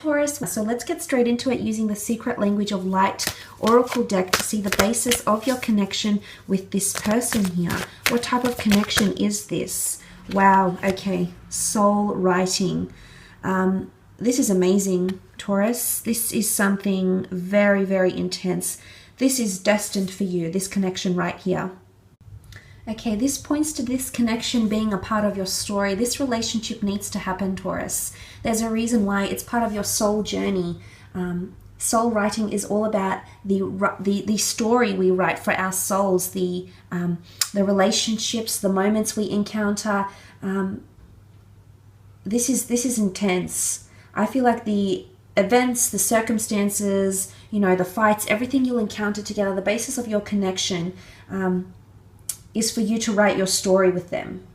Taurus. So let's get straight into it using the Secret Language of Light Oracle deck to see the basis of your connection with this person here. What type of connection is this? Wow, okay, soul writing. This is amazing, Taurus. This is something very, very intense. This is destined for you, this connection right here. Okay, this points to this connection being a part of your story. This relationship needs to happen, Taurus. There's a reason why. It's part of your soul journey. Soul writing is all about the story we write for our souls, the relationships, the moments we encounter. This is intense. I feel like the events, the circumstances, you know, the fights, everything you'll encounter together, the basis of your connection is for you to write your story with them.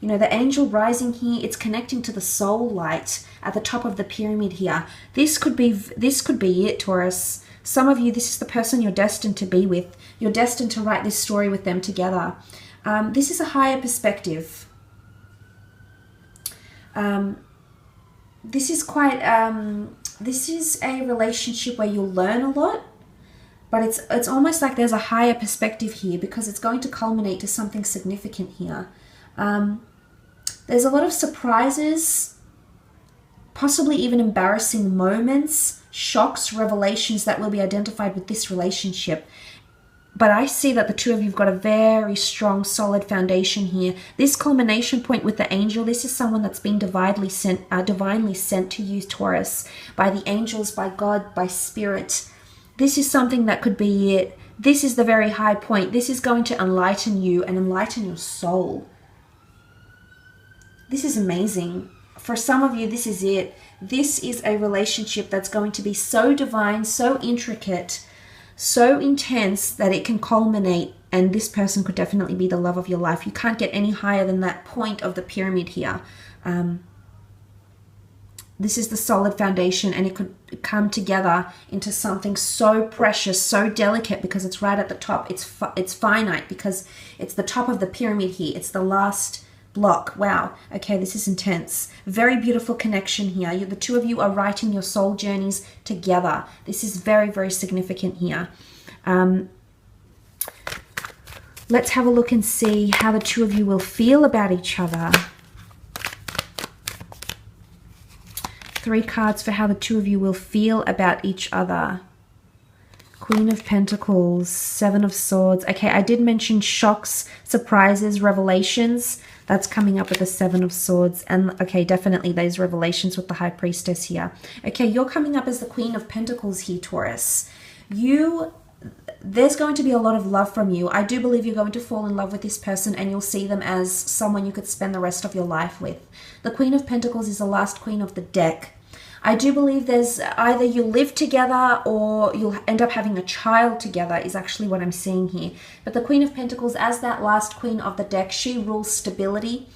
You know, the angel rising here, it's connecting to the soul light at the top of the pyramid here. This could be it, Taurus. Some of you, this is the person you're destined to be with. You're destined to write this story with them together. This is a higher perspective. This is a relationship where you'll learn a lot. But it's almost like there's a higher perspective here because it's going to culminate to something significant here. There's a lot of surprises, possibly even embarrassing moments, shocks, revelations that will be identified with this relationship. But I see that the two of you have got a very strong, solid foundation here. This culmination point with the angel, this is someone that's been divinely sent to you, Taurus, by the angels, by God, by spirit. This is something that could be it. This is the very high point. This is going to enlighten you and enlighten your soul. This is amazing. For some of you, this is it. This is a relationship that's going to be so divine, so intricate, so intense that it can culminate, and this person could definitely be the love of your life. You can't get any higher than that point of the pyramid here. This is the solid foundation, and it could come together into something so precious, so delicate, because it's right at the top. It's finite because it's the top of the pyramid here. It's the last block. Wow. Okay, this is intense. Very beautiful connection here. The two of you are writing your soul journeys together. This is very, very significant here. Let's have a look and see how the two of you will feel about each other. 3 cards for how the two of you will feel about each other. Queen of Pentacles, 7 of Swords. Okay, I did mention shocks, surprises, revelations. That's coming up with the 7 of Swords. And okay, definitely those revelations with the High Priestess here. Okay, you're coming up as the Queen of Pentacles here, Taurus. There's going to be a lot of love from you. I do believe you're going to fall in love with this person and you'll see them as someone you could spend the rest of your life with. The Queen of Pentacles is the last queen of the deck. I do believe there's either you live together or you'll end up having a child together is actually what I'm seeing here. But the Queen of Pentacles, as that last queen of the deck, she rules stability.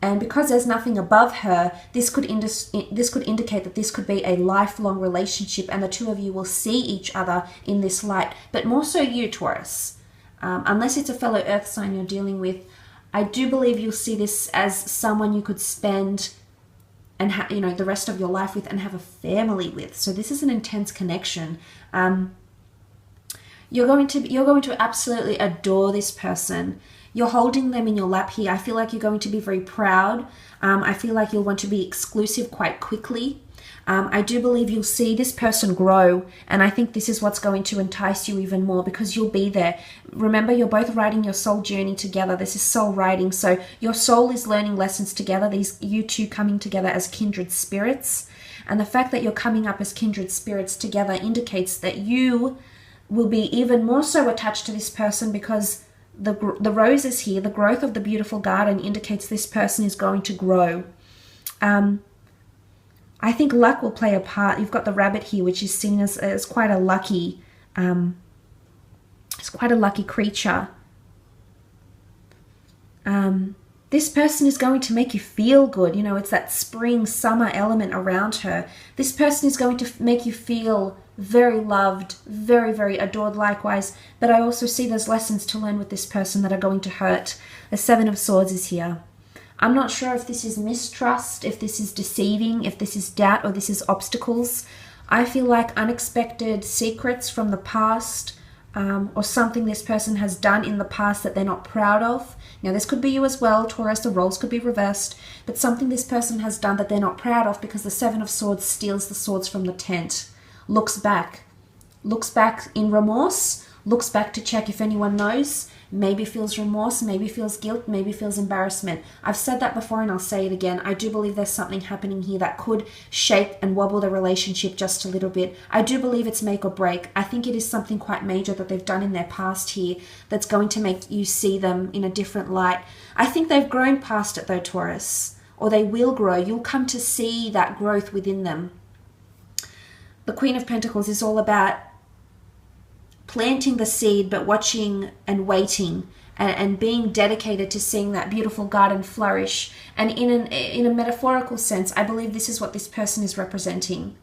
And because there's nothing above her, this could indicate that this could be a lifelong relationship and the two of you will see each other in this light. But more so you, Taurus. Unless it's a fellow earth sign you're dealing with, I do believe you'll see this as someone you could spend and the rest of your life with and have a family with. So this is an intense connection. You're going to absolutely adore this person. You're holding them in your lap here. I feel like you're going to be very proud. I feel like you'll want to be exclusive quite quickly. I do believe you'll see this person grow, and I think this is what's going to entice you even more because you'll be there. Remember, you're both writing your soul journey together. This is soul writing, so your soul is learning lessons together. You two coming together as kindred spirits, and the fact that you're coming up as kindred spirits together indicates that you will be even more so attached to this person because the roses here, the growth of the beautiful garden indicates this person is going to grow. I think luck will play a part. You've got the rabbit here, which is seen as quite a lucky, creature. This person is going to make you feel good. You know, it's that spring, summer element around her. This person is going to make you feel very loved, very, very adored likewise. But I also see there's lessons to learn with this person that are going to hurt. The 7 of Swords is here. I'm not sure if this is mistrust, if this is deceiving, if this is doubt, or this is obstacles. I feel like unexpected secrets from the past, or something this person has done in the past that they're not proud of. Now, this could be you as well, Taurus. The roles could be reversed, but something this person has done that they're not proud of, because the Seven of Swords steals the swords from the tent. Looks back in remorse, looks back to check if anyone knows, maybe feels remorse, maybe feels guilt, maybe feels embarrassment. I've said that before and I'll say it again. I do believe there's something happening here that could shake and wobble the relationship just a little bit. I do believe it's make or break. I think it is something quite major that they've done in their past here that's going to make you see them in a different light. I think they've grown past it though, Taurus, or they will grow. You'll come to see that growth within them. The Queen of Pentacles is all about planting the seed, but watching and waiting and being dedicated to seeing that beautiful garden flourish. And in a metaphorical sense, I believe this is what this person is representing.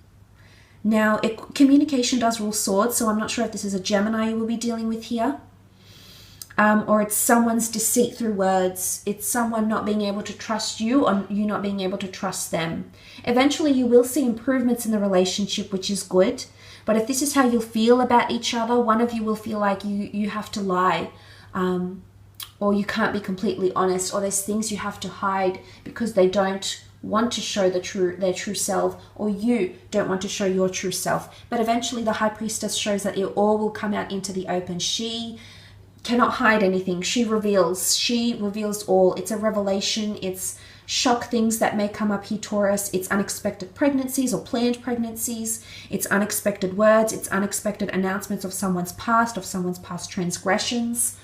Now, communication does rule swords, so I'm not sure if this is a Gemini you will be dealing with here. Or it's someone's deceit through words. It's someone not being able to trust you, or you not being able to trust them. Eventually, you will see improvements in the relationship, which is good. But if this is how you'll feel about each other, one of you will feel like you have to lie, or you can't be completely honest, or there's things you have to hide because they don't want to show their true self, or you don't want to show your true self. But eventually, the High Priestess shows that it all will come out into the open. She cannot hide anything. She reveals all. It's a revelation. It's shock things that may come up here, Taurus. It's unexpected pregnancies or planned pregnancies. It's unexpected words. It's unexpected announcements of someone's past transgressions.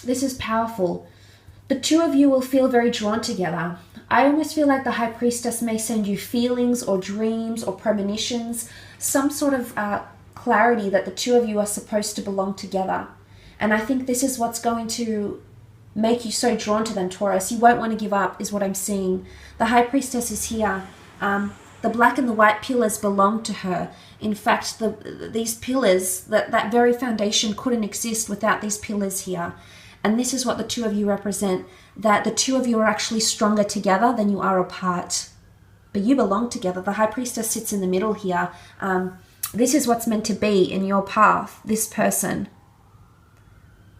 This is powerful. The two of you will feel very drawn together. I almost feel like the High Priestess may send you feelings or dreams or premonitions, some sort of clarity that the two of you are supposed to belong together. And I think this is what's going to make you so drawn to them, Taurus. You won't want to give up, is what I'm seeing. The High Priestess is here. The black and the white pillars belong to her. In fact, these pillars, that very foundation couldn't exist without these pillars here. And this is what the two of you represent, that the two of you are actually stronger together than you are apart. But you belong together. The High Priestess sits in the middle here. This is what's meant to be in your path, this person.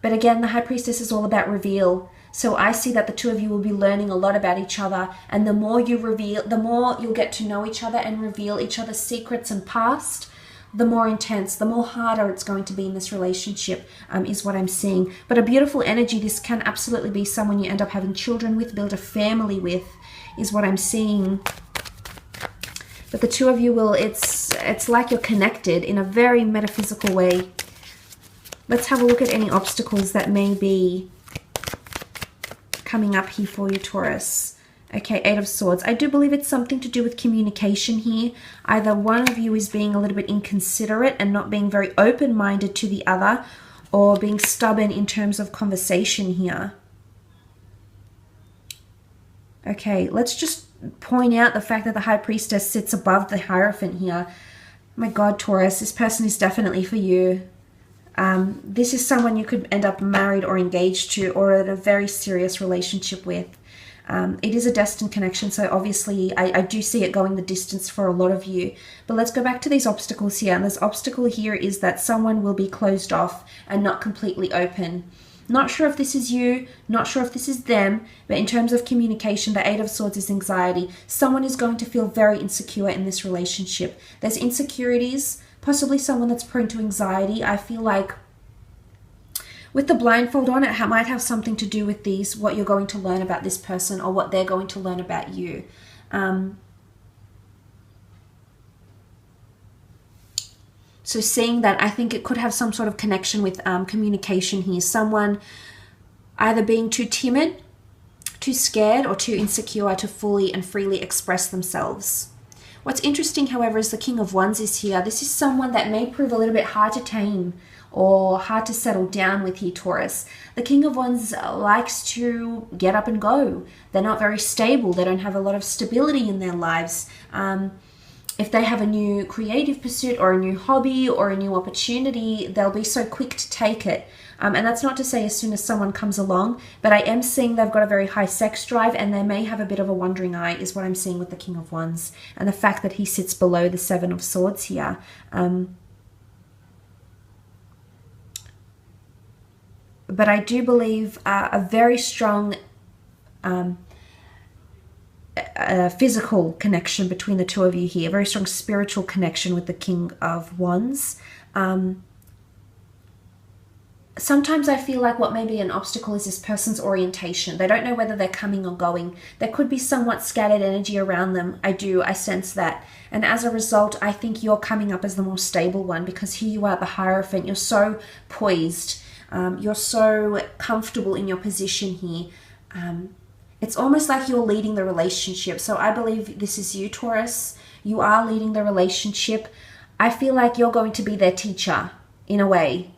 But again, the High Priestess is all about reveal. So I see that the two of you will be learning a lot about each other. And the more you reveal, the more you'll get to know each other and reveal each other's secrets and past, the more intense, the more harder it's going to be in this relationship, is what I'm seeing. But a beautiful energy. This can absolutely be someone you end up having children with, build a family with, is what I'm seeing. But the two of you will, it's like you're connected in a very metaphysical way. Let's have a look at any obstacles that may be coming up here for you, Taurus. Okay, Eight of Swords. I do believe it's something to do with communication here. Either one of you is being a little bit inconsiderate and not being very open-minded to the other, or being stubborn in terms of conversation here. Okay, let's just point out the fact that the High Priestess sits above the Hierophant here. My God, Taurus, this person is definitely for you. This is someone you could end up married or engaged to, or in a very serious relationship with. It is a destined connection, so obviously I do see it going the distance for a lot of you. But let's go back to these obstacles here. And this obstacle here is that someone will be closed off and not completely open. Not sure if this is you, not sure if this is them, but in terms of communication, the Eight of Swords is anxiety. Someone is going to feel very insecure in this relationship. There's insecurities, possibly someone that's prone to anxiety. I feel like with the blindfold on, it might have something to do with what you're going to learn about this person, or what they're going to learn about you. So seeing that, I think it could have some sort of connection with communication here. Someone either being too timid, too scared, or too insecure to fully and freely express themselves. What's interesting, however, is the King of Wands is here. This is someone that may prove a little bit hard to tame or hard to settle down with here, Taurus. The King of Wands likes to get up and go. They're not very stable. They don't have a lot of stability in their lives. If they have a new creative pursuit or a new hobby or a new opportunity, they'll be so quick to take it. And that's not to say as soon as someone comes along, but I am seeing they've got a very high sex drive, and they may have a bit of a wandering eye, is what I'm seeing with the King of Wands, and the fact that he sits below the Seven of Swords here. But I do believe a very strong physical connection between the two of you here, a very strong spiritual connection with the King of Wands. Sometimes I feel like what may be an obstacle is this person's orientation. They don't know whether they're coming or going. There could be somewhat scattered energy around them. I sense that. And as a result, I think you're coming up as the more stable one, because here you are, the Hierophant. You're so poised. You're so comfortable in your position here. It's almost like you're leading the relationship. So I believe this is you, Taurus. You are leading the relationship. I feel like you're going to be their teacher in a way.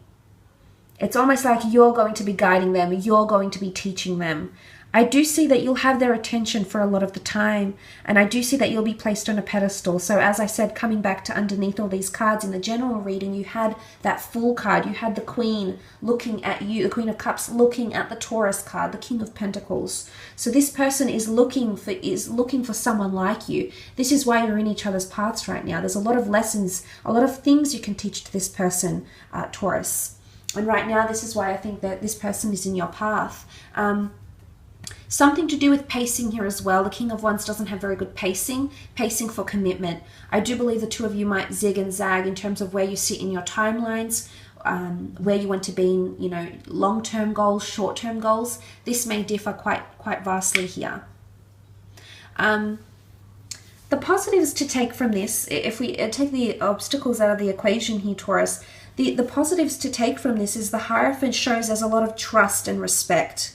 It's almost like you're going to be guiding them. You're going to be teaching them. I do see that you'll have their attention for a lot of the time. And I do see that you'll be placed on a pedestal. So as I said, coming back to underneath all these cards in the general reading, you had that Fool card. You had the Queen looking at you, the Queen of Cups looking at the Taurus card, the King of Pentacles. So this person is looking for someone like you. This is why you're in each other's paths right now. There's a lot of lessons, a lot of things you can teach to this person, Taurus. And right now, this is why I think that this person is in your path. Something to do with pacing here as well. The King of Wands doesn't have very good pacing for commitment. I do believe the two of you might zig and zag in terms of where you sit in your timelines, where you want to be in, long-term goals, short-term goals. This may differ quite vastly here. The positives to take from this, if we take the obstacles out of the equation here, Taurus, the positives to take from this is the Hierophant shows there's a lot of trust and respect.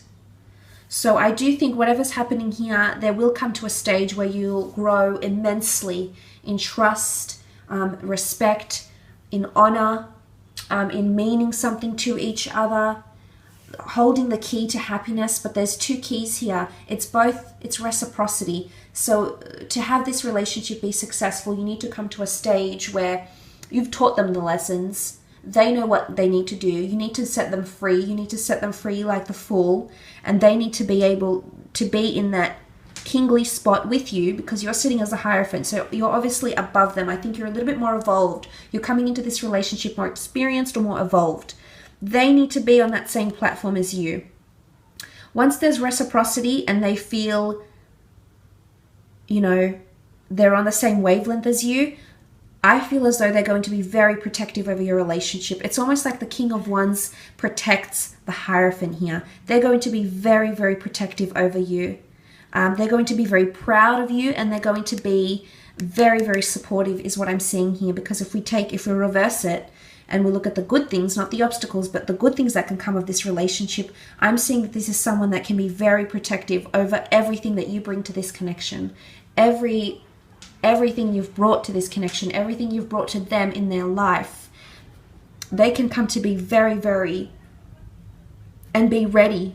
So I do think whatever's happening here, there will come to a stage where you'll grow immensely in trust, respect, in honor, in meaning something to each other, holding the key to happiness. But there's two keys here. It's reciprocity. So to have this relationship be successful, you need to come to a stage where you've taught them the lessons. They know what they need to do. You need to set them free. You need to set them free like the Fool. And they need to be able to be in that kingly spot with you, because you're sitting as a Hierophant. So you're obviously above them. I think you're a little bit more evolved. You're coming into this relationship more experienced or more evolved. They need to be on that same platform as you. Once there's reciprocity and they feel, they're on the same wavelength as you, I feel as though they're going to be very protective over your relationship. It's almost like the King of Wands protects the Hierophant here. They're going to be very, very protective over you. They're going to be very proud of you, and they're going to be very, very supportive is what I'm seeing here. Because if we reverse it and we look at the good things, not the obstacles, but the good things that can come of this relationship, I'm seeing that this is someone that can be very protective over everything that you bring to this connection. Everything you've brought to this connection, everything you've brought to them in their life, they can come to be very, very, and be ready.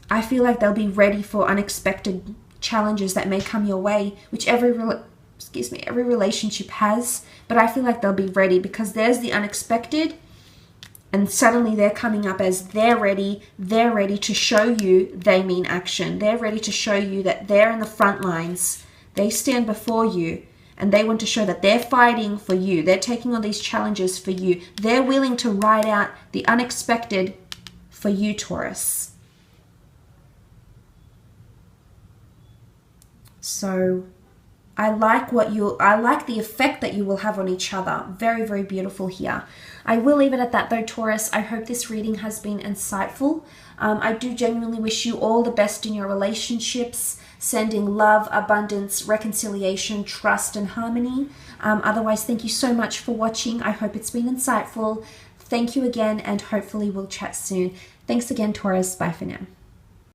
I feel like they'll be ready for unexpected challenges that may come your way, which every relationship has. But I feel like they'll be ready, because there's the unexpected, and suddenly they're coming up as they're ready to show you they mean action. They're ready to show you that they're in the front lines. They stand before you, and they want to show that they're fighting for you. They're taking on these challenges for you. They're willing to ride out the unexpected for you, Taurus. So I like the effect that you will have on each other. Very, very beautiful here. I will leave it at that though, Taurus. I hope this reading has been insightful. I do genuinely wish you all the best in your relationships, sending love, abundance, reconciliation, trust, and harmony. Otherwise, thank you so much for watching. I hope it's been insightful. Thank you again, and hopefully we'll chat soon. Thanks again, Taurus. Bye for now.